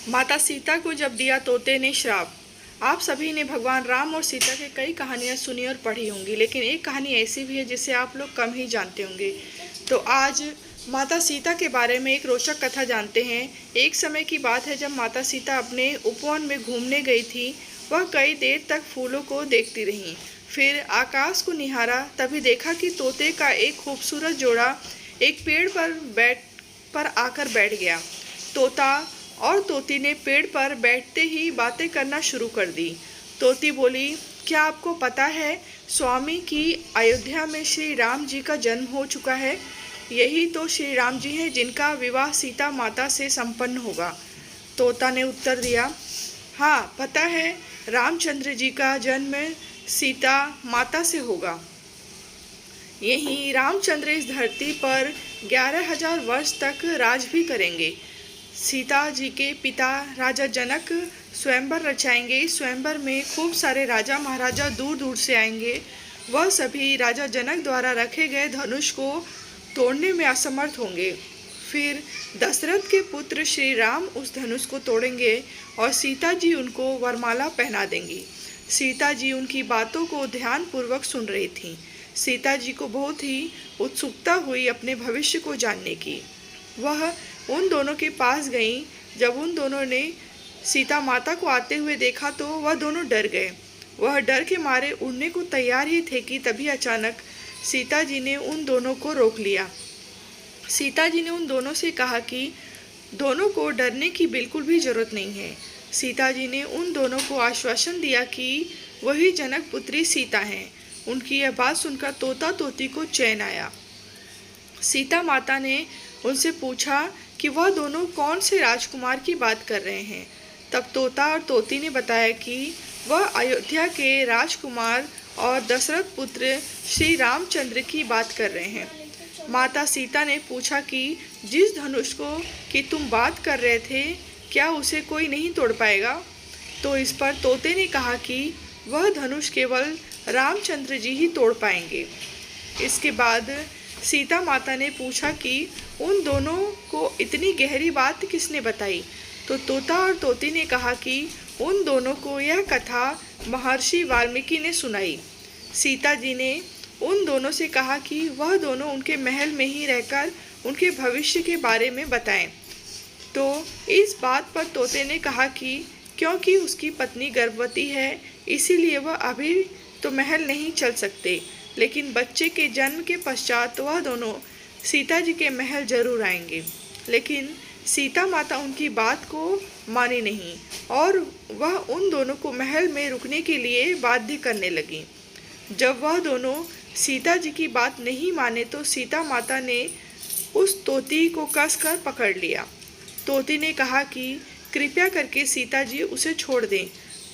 माता सीता को जब दिया तोते ने श्राप। आप सभी ने भगवान राम और सीता की कई कहानियाँ सुनी और पढ़ी होंगी, लेकिन एक कहानी ऐसी भी है जिसे आप लोग कम ही जानते होंगे। तो आज माता सीता के बारे में एक रोचक कथा जानते हैं। एक समय की बात है जब माता सीता अपने उपवन में घूमने गई थी। वह कई देर तक फूलों को देखती रहीं। फिर आकाश को निहारा, तभी देखा कि तोते का एक खूबसूरत जोड़ा एक पेड़ पर आकर बैठ गया। तोता और तोती ने पेड़ पर बैठते ही बातें करना शुरू कर दी। तोती बोली, क्या आपको पता है स्वामी कि अयोध्या में श्री राम जी का जन्म हो चुका है? यही तो श्री राम जी हैं जिनका विवाह सीता माता से संपन्न होगा। तोता ने उत्तर दिया, हाँ पता है, रामचंद्र जी का जन्म सीता माता से होगा। यही रामचंद्र इस धरती पर 11,000 वर्ष तक राज भी करेंगे। सीता जी के पिता राजा जनक स्वयंवर रचाएंगे। इस स्वयंवर में खूब सारे राजा महाराजा दूर दूर से आएंगे। वह सभी राजा जनक द्वारा रखे गए धनुष को तोड़ने में असमर्थ होंगे। फिर दशरथ के पुत्र श्री राम उस धनुष को तोड़ेंगे और सीता जी उनको वरमाला पहना देंगी। सीता जी उनकी बातों को ध्यानपूर्वक सुन रही थीं। सीता जी को बहुत ही उत्सुकता हुई अपने भविष्य को जानने की। वह उन दोनों के पास गईं। जब उन दोनों ने सीता माता को आते हुए देखा तो वह दोनों डर गए। वह डर के मारे उड़ने को तैयार ही थे कि तभी अचानक सीता जी ने उन दोनों को रोक लिया। सीता जी ने उन दोनों से कहा कि दोनों को डरने की बिल्कुल भी जरूरत नहीं है। सीता जी ने उन दोनों को आश्वासन दिया कि वही जनक पुत्री सीता हैं। उनकी यह बात सुनकर तोता तोती को चैन आया। सीता माता ने उनसे पूछा कि वह दोनों कौन से राजकुमार की बात कर रहे हैं। तब तोता और तोती ने बताया कि वह अयोध्या के राजकुमार और दशरथ पुत्र श्री रामचंद्र की बात कर रहे हैं। माता सीता ने पूछा कि जिस धनुष को कि तुम बात कर रहे थे, क्या उसे कोई नहीं तोड़ पाएगा? तो इस पर तोते ने कहा कि वह धनुष केवल रामचंद्र जी ही तोड़ पाएंगे। इसके बाद सीता माता ने पूछा कि उन दोनों को इतनी गहरी बात किसने बताई? तो तोता और तोती ने कहा कि उन दोनों को यह कथा महर्षि वाल्मीकि ने सुनाई। सीता जी ने उन दोनों से कहा कि वह दोनों उनके महल में ही रहकर उनके भविष्य के बारे में बताएं। तो इस बात पर तोते ने कहा कि क्योंकि उसकी पत्नी गर्भवती है, इसीलिए वह अभी तो महल नहीं चल सकते, लेकिन बच्चे के जन्म के पश्चात वह दोनों सीता जी के महल जरूर आएंगे। लेकिन सीता माता उनकी बात को मानी नहीं और वह उन दोनों को महल में रुकने के लिए बाध्य करने लगी। जब वह दोनों सीता जी की बात नहीं माने तो सीता माता ने उस तोती को कसकर पकड़ लिया। तोती ने कहा कि कृपया करके सीता जी उसे छोड़ दें।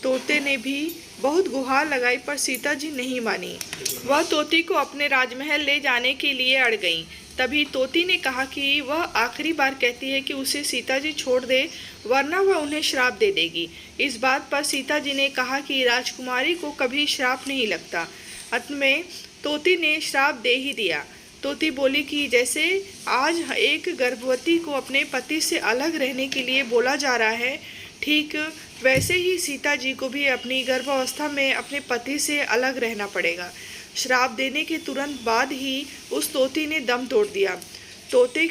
तोते ने भी बहुत गुहार लगाई पर सीता जी नहीं मानी। वह तोती को अपने राजमहल ले जाने के लिए अड़ गईं। तभी तोती ने कहा कि वह आखिरी बार कहती है कि उसे सीता जी छोड़ दे, वरना वह उन्हें श्राप दे देगी। इस बात पर सीता जी ने कहा कि राजकुमारी को कभी श्राप नहीं लगता। अंत में तोती ने श्राप दे ही दिया। तोती बोली कि जैसे आज एक गर्भवती को अपने पति से अलग रहने के लिए बोला जा रहा है, ठीक वैसे ही सीता जी को भी अपनी गर्भावस्था में अपने पति से अलग रहना पड़ेगा। श्राप देने के तुरंत बाद ही उस तोती ने दम तोड़ दिया। तोते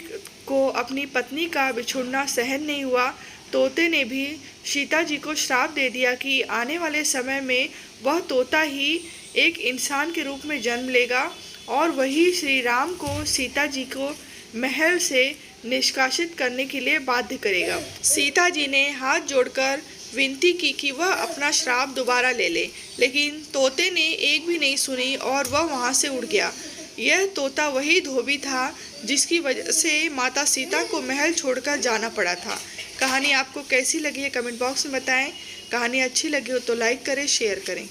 को अपनी पत्नी का बिछुड़ना सहन नहीं हुआ। तोते ने भी सीता जी को श्राप दे दिया कि आने वाले समय में वह तोता ही एक इंसान के रूप में जन्म लेगा और वही श्री राम को सीता जी को महल से निष्कासित करने के लिए बाध्य करेगा। सीता जी ने हाथ जोड़कर विनती की कि वह अपना श्राप दोबारा ले ले, लेकिन तोते ने एक भी नहीं सुनी और वह वहां से उड़ गया। यह तोता वही धोबी था जिसकी वजह से माता सीता को महल छोड़कर जाना पड़ा था। कहानी आपको कैसी लगी है कमेंट बॉक्स में बताएं। कहानी अच्छी लगी हो तो लाइक करें, शेयर करें।